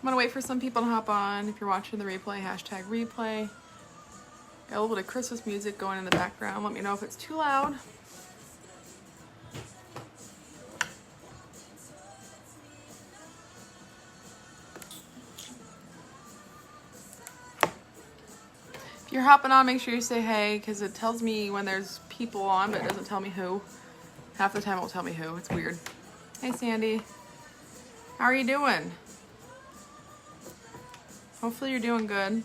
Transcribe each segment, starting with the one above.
gonna wait for some people to hop on. If you're watching the replay, hashtag replay. Got a little bit of Christmas music going in the background. Let me know if it's too loud. If you're hopping on, make sure you say hey, because it tells me when there's people on, but it doesn't tell me who. Half the time it will tell me who. It's weird. Hey, Sandy. How are you doing? Hopefully you're doing good.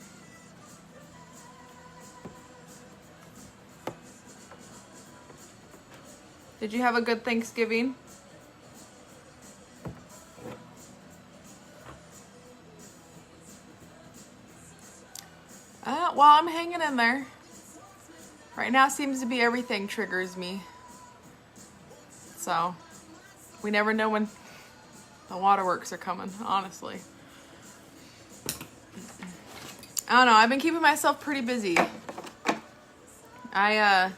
Did you have a good Thanksgiving? Well, I'm hanging in there. Right now seems to be everything triggers me. So, we never know when the waterworks are coming, honestly. I don't know, I've been keeping myself pretty busy. My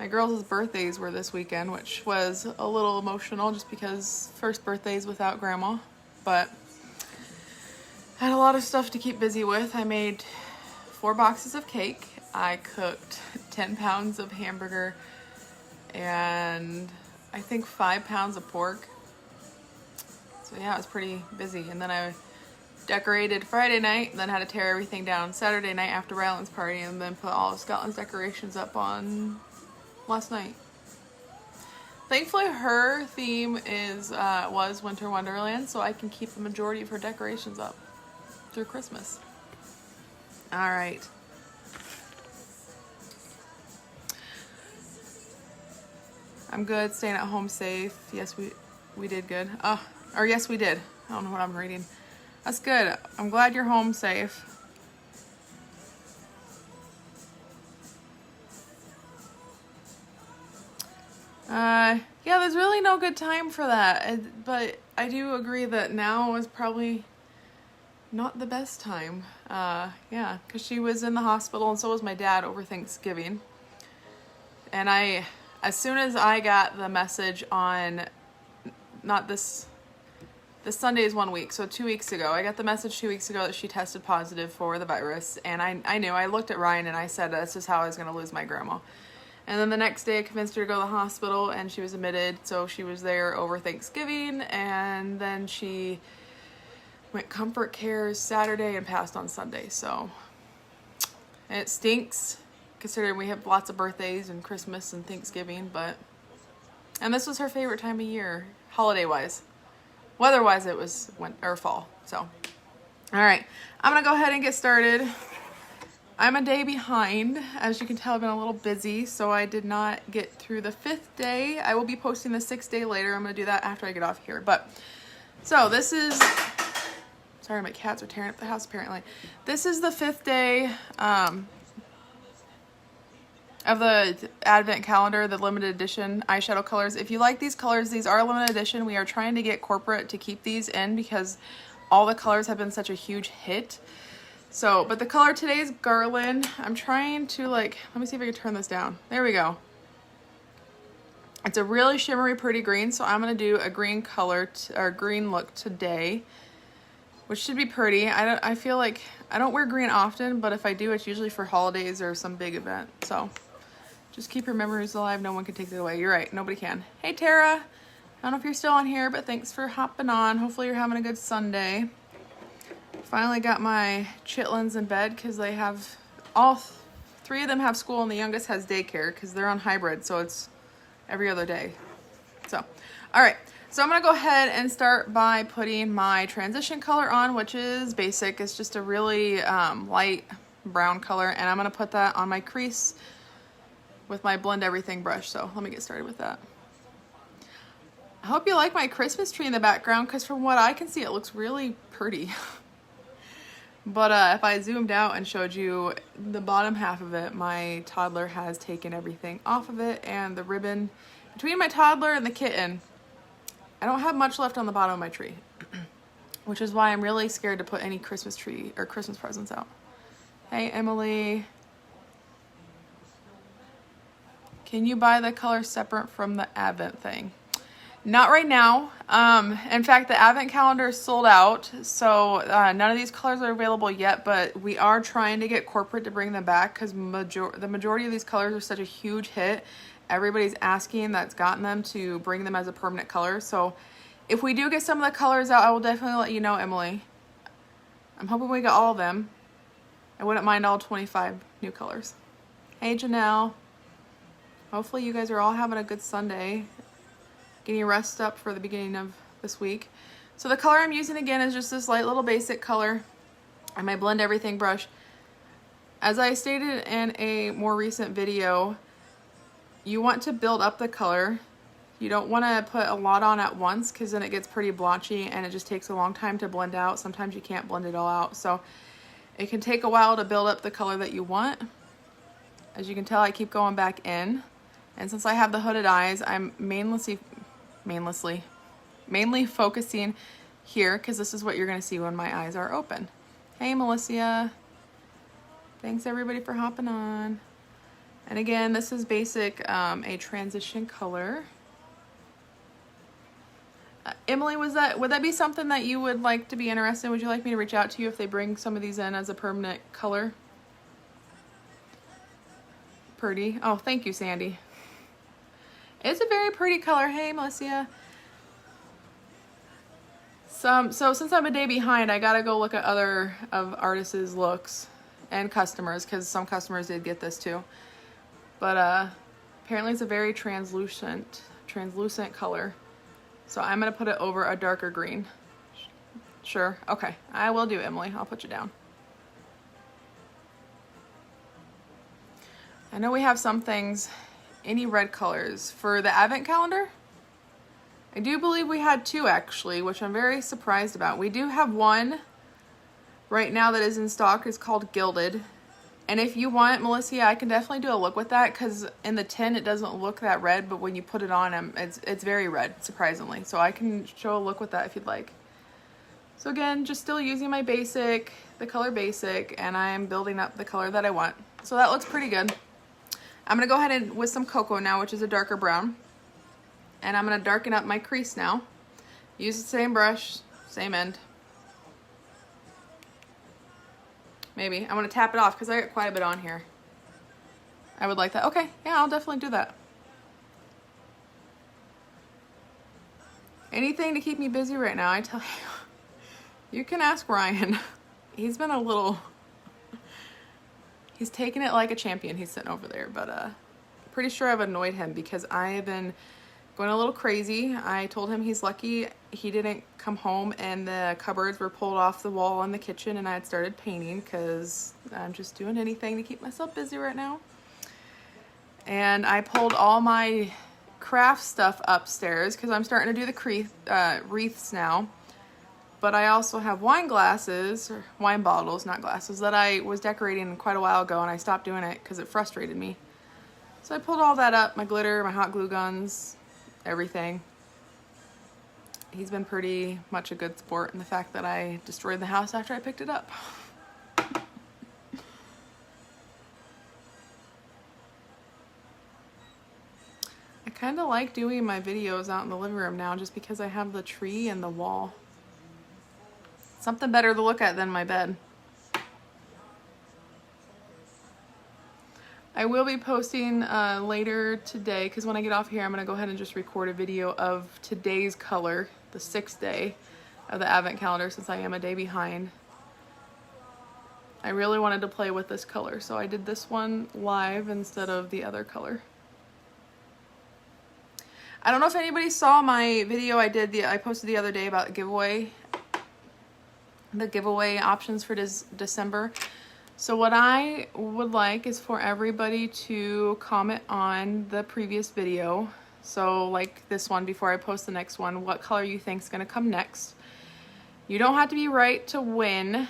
girls' birthdays were this weekend, which was a little emotional just because first birthdays without grandma. But I had a lot of stuff to keep busy with. I made 4 boxes of cake. I cooked 10 pounds of hamburger and I think 5 pounds of pork. So yeah, it was pretty busy. And then I decorated Friday night, then had to tear everything down Saturday night after Ryland's party, and then put all of Scotland's decorations up on last night. Thankfully, her theme was Winter Wonderland, so I can keep the majority of her decorations up through Christmas. All right. I'm good, staying at home safe. Yes, we did good. Or yes, we did. I don't know what I'm reading. That's good. I'm glad you're home safe. Yeah, there's really no good time for that. But I do agree that now is probably not the best time. Yeah, because she was in the hospital and so was my dad over Thanksgiving. And as soon as I got the message on, not this Sunday is 1 week, so 2 weeks ago, I got the message 2 weeks ago that she tested positive for the virus. And I knew, I looked at Ryan and I said, this is how I was going to lose my grandma. And then the next day I convinced her to go to the hospital and she was admitted. So she was there over Thanksgiving and then she went comfort care Saturday and passed on Sunday. So it stinks considering we have lots of birthdays and Christmas and Thanksgiving, and this was her favorite time of year, holiday wise. Weather wise it was fall. So all right, I'm gonna go ahead and get started. I'm a day behind. As you can tell, I've been a little busy, so I did not get through the 5th day. I will be posting the 6th day later. I'm gonna do that after I get off here. But so this is, sorry, my cats are tearing up the house apparently. This is the 5th day of the advent calendar, the limited edition eyeshadow colors. If you like these colors, these are limited edition. We are trying to get corporate to keep these in because all the colors have been such a huge hit. So, but the color today is Garland. I'm trying to let me see if I can turn this down. There we go. It's a really shimmery, pretty green. So I'm gonna do a green color or green look today, which should be pretty. I feel like I don't wear green often, but if I do, it's usually for holidays or some big event. So just keep your memories alive. No one can take it away. You're right. Nobody can. Hey, Tara. I don't know if you're still on here, but thanks for hopping on. Hopefully you're having a good Sunday. Finally got my chitlins in bed because they have, all 3 of them have school and the youngest has daycare because they're on hybrid. So it's every other day. So, all right. So I'm going to go ahead and start by putting my transition color on, which is basic. It's just a really light brown color. And I'm going to put that on my crease with my Blend Everything brush. So let me get started with that. I hope you like my Christmas tree in the background because from what I can see, it looks really pretty. But if I zoomed out and showed you the bottom half of it, my toddler has taken everything off of it. And the ribbon between my toddler and the kitten, I don't have much left on the bottom of my tree, which is why I'm really scared to put any Christmas tree or Christmas presents out. Hey, Emily. Can you buy the color separate from the Advent thing? Not right now. In fact, the advent calendar is sold out, so none of these colors are available yet, but we are trying to get corporate to bring them back because the majority of these colors are such a huge hit. Everybody's asking that's gotten them to bring them as a permanent color. So if we do get some of the colors out, I will definitely let you know, Emily. I'm hoping we get all of them. I wouldn't mind all 25 new colors. Hey, Janelle. Hopefully you guys are all having a good Sunday. Getting your rest up for the beginning of this week. So the color I'm using again is just this light little basic color and my blend everything brush. As I stated in a more recent video, you want to build up the color. You don't want to put a lot on at once because then it gets pretty blotchy and it just takes a long time to blend out. Sometimes you can't blend it all out. So it can take a while to build up the color that you want. As you can tell, I keep going back in. And since I have the hooded eyes, I'm mainly focusing here because this is what you're going to see when my eyes are open. Hey, Melissa. Thanks everybody for hopping on. And again, this is basic, a transition color. Emily, would that be something that you would like to be interested in? Would you like me to reach out to you if they bring some of these in as a permanent color? Pretty. Oh, thank you, Sandy. It's a very pretty color. Hey, Melissa. So since I'm a day behind, I gotta go look at other of artists' looks and customers because some customers did get this too. But apparently it's a very translucent color. So I'm gonna put it over a darker green. Sure, okay, I will do, Emily. I'll put you down. I know we have some things. Any red colors for the advent calendar? I do believe we had 2 actually, which I'm very surprised about. We do have one right now that is in stock. It's called Gilded. And if you want, Melissa, I can definitely do a look with that because in the tin it doesn't look that red, but when you put it on, it's very red, surprisingly. So I can show a look with that if you'd like. So again, just still using my basic, the color basic, and I'm building up the color that I want. So that looks pretty good. I'm gonna go ahead and with some cocoa now, which is a darker brown. And I'm gonna darken up my crease now. Use the same brush, same end. Maybe. I'm gonna tap it off because I got quite a bit on here. I would like that. Okay, yeah, I'll definitely do that. Anything to keep me busy right now, I tell you. You can ask Ryan. He's been a little... He's taking it like a champion. He's sitting over there, but pretty sure I've annoyed him because I have been going a little crazy. I told him he's lucky he didn't come home and the cupboards were pulled off the wall in the kitchen and I had started painting because I'm just doing anything to keep myself busy right now. And I pulled all my craft stuff upstairs because I'm starting to do the wreaths now. But I also have wine glasses, or wine bottles, not glasses, that I was decorating quite a while ago and I stopped doing it because it frustrated me. So I pulled all that up, my glitter, my hot glue guns, everything. He's been pretty much a good sport in the fact that I destroyed the house after I picked it up. I kind of like doing my videos out in the living room now just because I have the tree and the wall. Something better to look at than my bed. I will be posting later today because when I get off here, I'm going to go ahead and just record a video of today's color, the 6th day of the advent calendar since I am a day behind. I really wanted to play with this color, so I did this one live instead of the other color. I don't know if anybody saw my video I posted the other day about the giveaway options for December. So what I would like is for everybody to comment on the previous video. So like this one, before I post the next one, what color you think is going to come next. You don't have to be right to win.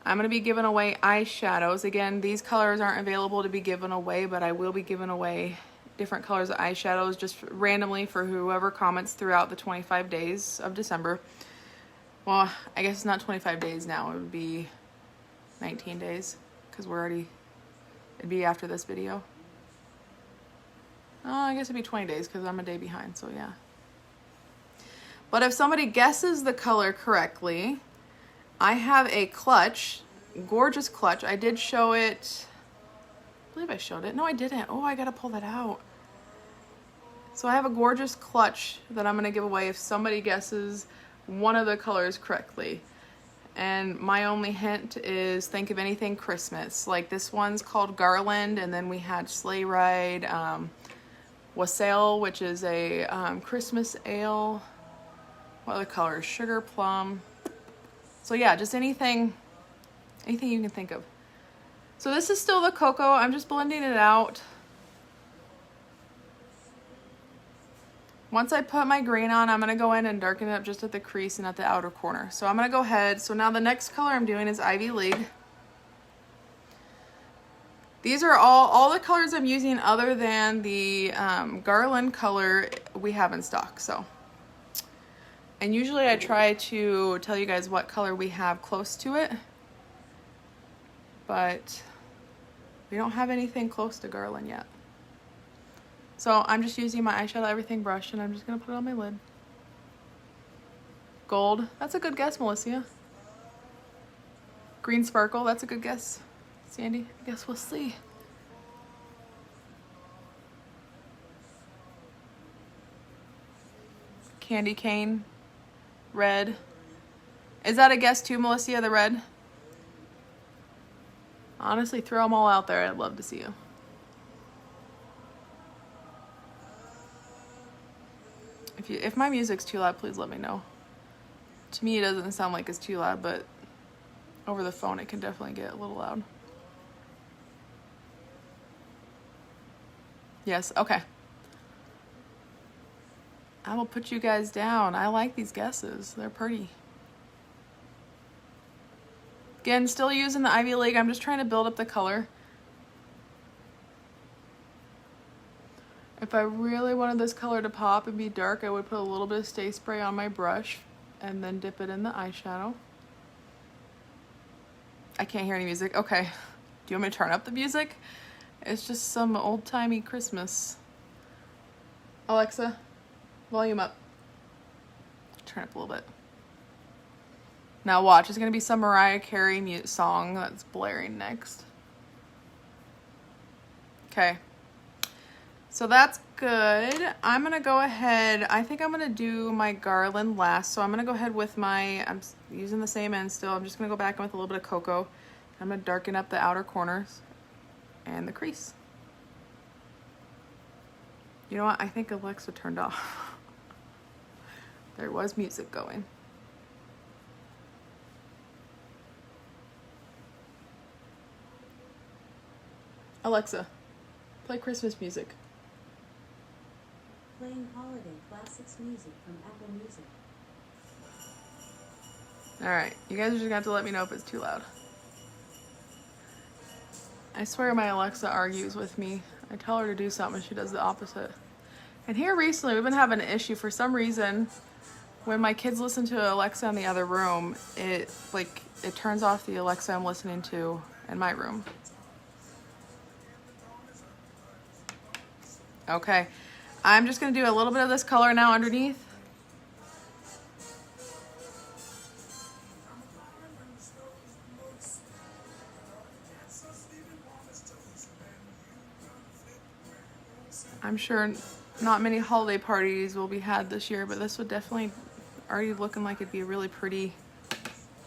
I'm going to be giving away eyeshadows. Again, these colors aren't available to be given away, but I will be giving away different colors of eyeshadows just randomly for whoever comments throughout the 25 days of December. Well, I guess it's not 25 days now. It would be 19 days because it'd be after this video. Oh, I guess it'd be 20 days because I'm a day behind, so yeah. But if somebody guesses the color correctly, I have a clutch, gorgeous clutch. I did show it, I believe I showed it. No, I didn't. Oh, I gotta pull that out. So I have a gorgeous clutch that I'm gonna give away if somebody guesses one of the colors correctly. And my only hint is think of anything Christmas. Like this one's called Garland, and then we had Sleigh Ride, Wassail, which is a Christmas ale. What other colors? Sugar Plum. So yeah, just anything you can think of. So this is still the cocoa. I'm just blending it out. Once I put my green on, I'm gonna go in and darken it up just at the crease and at the outer corner. So I'm gonna go ahead. So now the next color I'm doing is Ivy League. These are all the colors I'm using other than the garland color we have in stock. So, and usually I try to tell you guys what color we have close to it, but we don't have anything close to garland yet. So I'm just using my eyeshadow everything brush, and I'm just gonna put it on my lid. Gold, that's a good guess, Melissa. Green Sparkle, that's a good guess. Sandy, I guess we'll see. Candy Cane, red. Is that a guess too, Melissa, the red? Honestly, throw them all out there. I'd love to see you. If my music's too loud, please let me know. To me, it doesn't sound like it's too loud, but over the phone, it can definitely get a little loud. Yes, okay. I will put you guys down. I like these guesses. They're pretty. Again, still using the Ivy League. I'm just trying to build up the color. If I really wanted this color to pop and be dark, I would put a little bit of Stay Spray on my brush and then dip it in the eyeshadow. I can't hear any music. Okay. Do you want me to turn up the music? It's just some old-timey Christmas. Alexa, volume up. Turn up a little bit. Now watch, it's gonna be some Mariah Carey song that's blaring next. Okay. So that's good. I'm gonna go ahead, I think I'm gonna do my garland last. So I'm gonna go ahead with I'm using the same end still. I'm just gonna go back in with a little bit of cocoa. I'm gonna darken up the outer corners and the crease. You know what, I think Alexa turned off. There was music going. Alexa, play Christmas music. Playing holiday classics music from Apple Music. Alright, you guys are just gonna have to let me know if it's too loud. I swear my Alexa argues with me. I tell her to do something and she does the opposite. And here recently we've been having an issue for some reason. When my kids listen to Alexa in the other room, it turns off the Alexa I'm listening to in my room. Okay. I'm just going to do a little bit of this color now underneath. I'm sure not many holiday parties will be had this year, but this would definitely already looking like it'd be a really pretty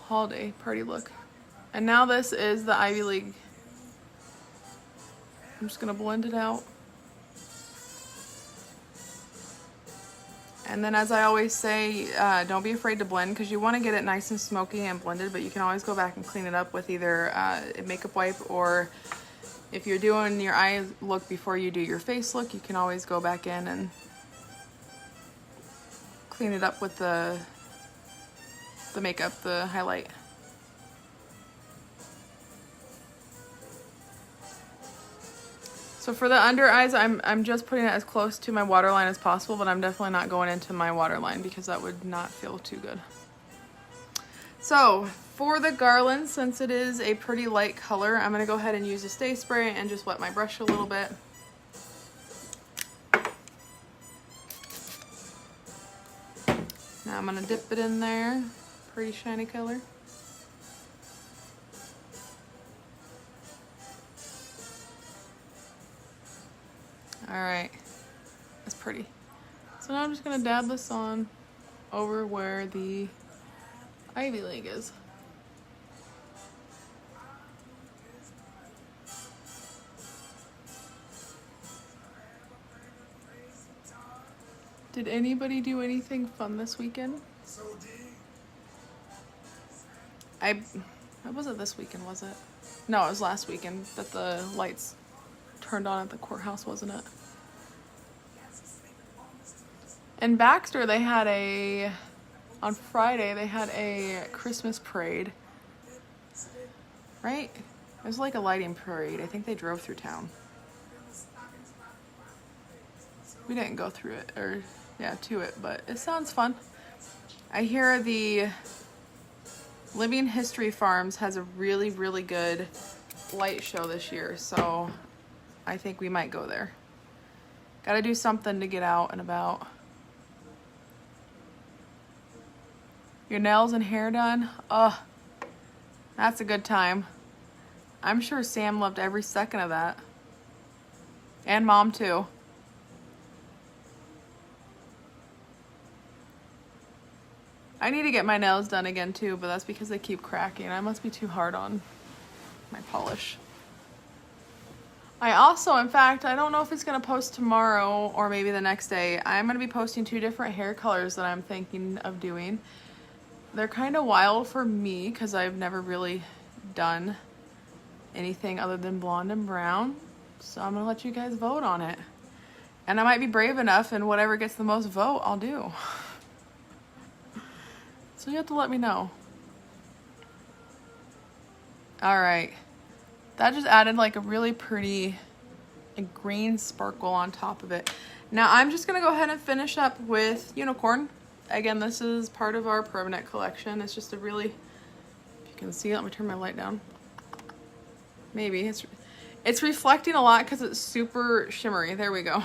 holiday party look. And now this is the Ivy League. I'm just going to blend it out. And then, as I always say, don't be afraid to blend because you want to get it nice and smoky and blended, but you can always go back and clean it up with either a makeup wipe, or if you're doing your eye look before you do your face look, you can always go back in and clean it up with the makeup, the highlight. So for the under eyes, I'm just putting it as close to my waterline as possible, but I'm definitely not going into my waterline because that would not feel too good. So for the garland, since it is a pretty light color, I'm gonna go ahead and use a Stay Spray and just wet my brush a little bit. I'm gonna dip it in there. Pretty shiny color. All right, that's pretty. So now I'm just gonna dab this on over where the ivy leaf is. Did anybody do anything fun this weekend? What was it this weekend, was it? No, it was last weekend that the lights turned on at the courthouse, wasn't it? In Baxter, they had on Friday, they had a Christmas parade. Right? It was like a lighting parade. I think they drove through town. We didn't go through it, to it, but it sounds fun. I hear the Living History Farms has a really, really good light show this year, so I think we might go there. Gotta do something to get out and about. Your nails and hair done? Oh, that's a good time. I'm sure Sam loved every second of that. And Mom too. I need to get my nails done again too, but that's because they keep cracking. I must be too hard on my polish. I also, in fact, I don't know if it's going to post tomorrow or maybe the next day. I'm going to be posting 2 different hair colors that I'm thinking of doing. They're kind of wild for me because I've never really done anything other than blonde and brown. So I'm going to let you guys vote on it. And I might be brave enough, and whatever gets the most vote, I'll do. So you have to let me know. All right. That just added like a really pretty green sparkle on top of it. Now I'm just gonna go ahead and finish up with Unicorn. Again, this is part of our permanent collection. It's just a really, if you can see it, let me turn my light down. Maybe, it's reflecting a lot because it's super shimmery. There we go.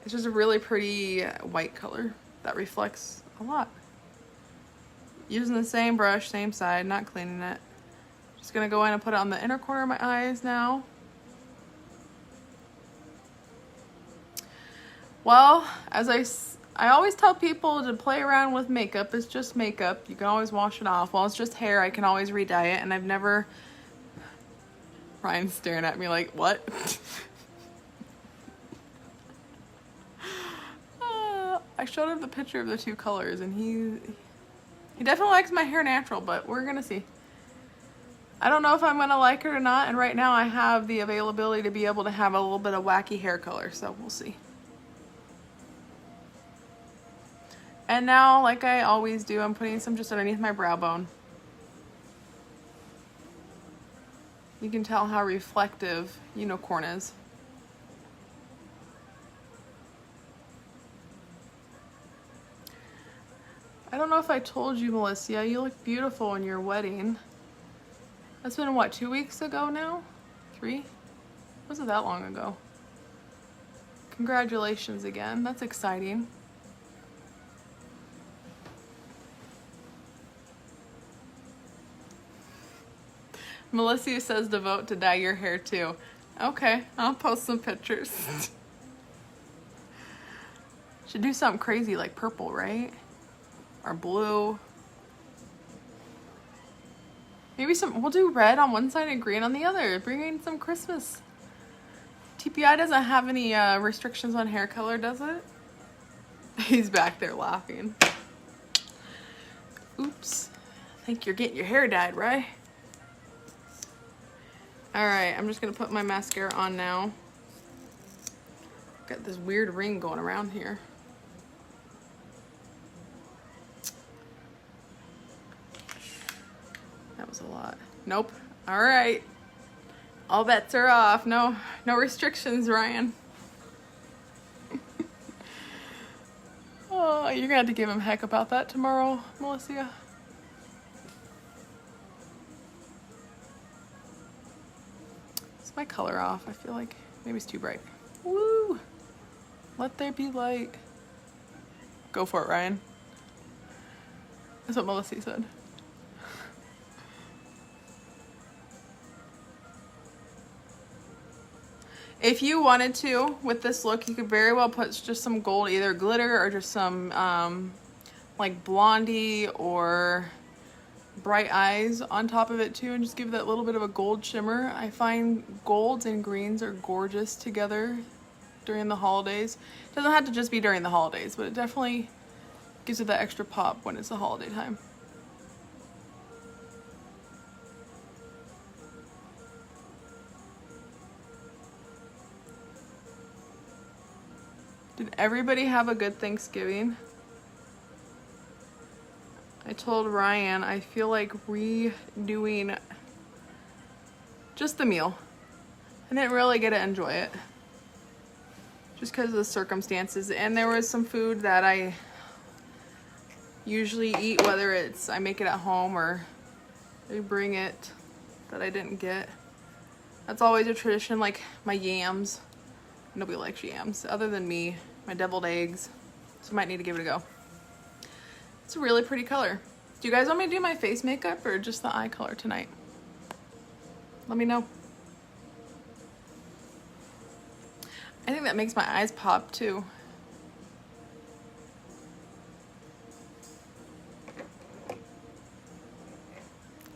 It's just a really pretty white color that reflects a lot. Using the same brush, same side, not cleaning it. Just gonna go in and put it on the inner corner of my eyes now. Well, as I always tell people to play around with makeup. It's just makeup. You can always wash it off. Well, it's just hair. I can always re-dye it, and I've never... Ryan's staring at me like, what? I showed him the picture of the 2 colors, and he definitely likes my hair natural, but we're gonna see. I don't know if I'm gonna like it or not, and right now I have the availability to be able to have a little bit of wacky hair color, so we'll see. And now, like I always do, I'm putting some just underneath my brow bone. You can tell how reflective Unicorn is. I don't know if I told you, Melissa, you look beautiful in your wedding. That's been, what, 2 weeks ago now? 3? Was it that long ago? Congratulations again. That's exciting. Melissa says to vote to dye your hair too. Okay, I'll post some pictures. Should do something crazy like purple, right? Or blue. Maybe we'll do red on one side and green on the other. Bring in some Christmas. TPI doesn't have any restrictions on hair color, does it? He's back there laughing. Oops. I think you're getting your hair dyed, right? Alright, I'm just going to put my mascara on now. Got this weird ring going around here. That was a lot. Nope. Alright. All bets are off. No restrictions, Ryan. Oh, you're going to have to give him heck about that tomorrow, Melissa. My color off. I feel like maybe it's too bright. Woo! Let there be light. Go for it, Ryan. That's what Melissa said. If you wanted to, with this look, you could very well put just some gold, either glitter or just some like blondie or bright eyes on top of it too, and just give that little bit of a gold shimmer. I find golds and greens are gorgeous together during the holidays. It doesn't have to just be during the holidays, but it definitely gives it that extra pop when it's the holiday time. Did everybody have a good Thanksgiving? I told Ryan I feel like redoing just the meal. I didn't really get to enjoy it just because of the circumstances, and there was some food that I usually eat, whether it's I make it at home or they bring it, that I didn't get. That's always a tradition, like my yams. Nobody likes yams other than me. My deviled eggs, so I might need to give it a go. It's a really pretty color. Do you guys want me to do my face makeup or just the eye color tonight? Let me know. I think that makes my eyes pop too.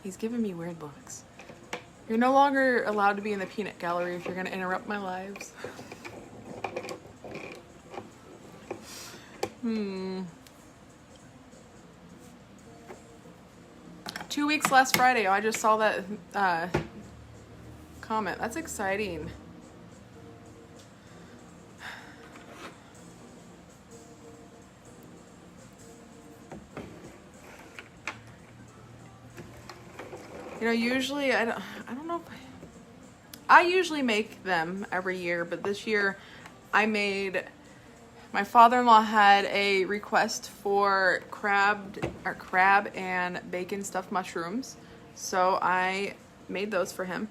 He's giving me weird looks. You're no longer allowed to be in the peanut gallery if you're gonna interrupt my lives. 2 weeks last Friday. Oh, I just saw that comment. That's exciting. You know, usually I don't know if I usually make them every year, but this year I made, my father-in-law had a request for crab and bacon stuffed mushrooms, so I made those for him.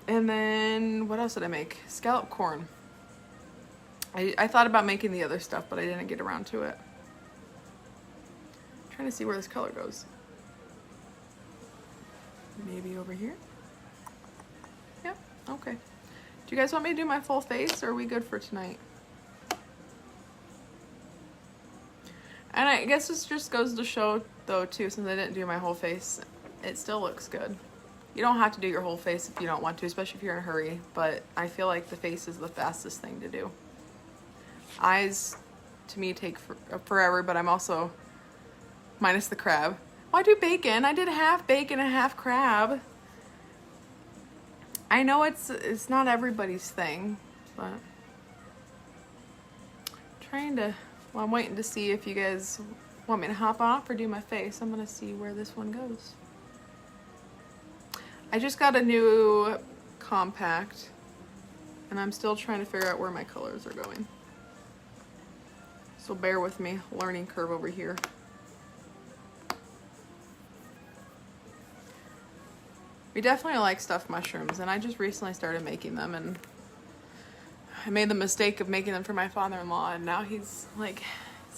And then what else did I make? Scallop corn. I thought about making the other stuff, but I didn't get around to it. I'm trying to see where this color goes. Maybe over here? Yeah, okay. Do you guys want me to do my full face, or are we good for tonight? And I guess this just goes to show, though, too, since I didn't do my whole face, it still looks good. You don't have to do your whole face if you don't want to, especially if you're in a hurry, but I feel like the face is the fastest thing to do. Eyes, to me, take forever, but I'm also, minus the crab. Why do bacon? I did half bacon and half crab. I know it's not everybody's thing, but I'm trying to, well, I'm waiting to see if you guys want me to hop off or do my face. I'm gonna see where this one goes. I just got a new compact and I'm still trying to figure out where my colors are going. So bear with me, learning curve over here. We definitely like stuffed mushrooms, and I just recently started making them, and I made the mistake of making them for my father-in-law, and now he's like,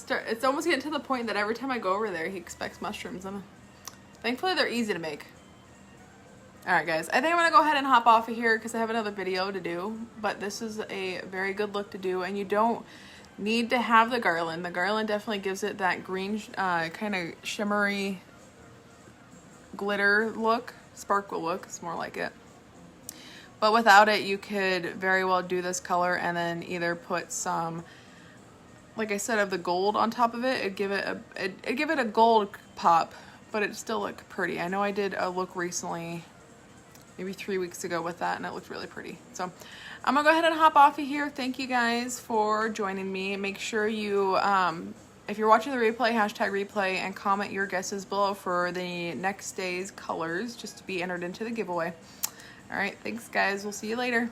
it's almost getting to the point that every time I go over there, he expects mushrooms, and thankfully they're easy to make. Alright guys, I think I'm going to go ahead and hop off of here because I have another video to do, but this is a very good look to do, and you don't need to have the garland. The garland definitely gives it that green kind of shimmery glitter look. Sparkle look, it's more like it. But without it, you could very well do this color and then either put some, like I said, of the gold on top of it. It'd give it a gold pop, but it'd still look pretty. I know I did a look recently, maybe 3 weeks ago with that, and it looked really pretty. So I'm gonna go ahead and hop off of here. Thank you guys for joining me. Make sure you if you're watching the replay, hashtag replay, and comment your guesses below for the next day's colors just to be entered into the giveaway. All right, thanks guys. We'll see you later.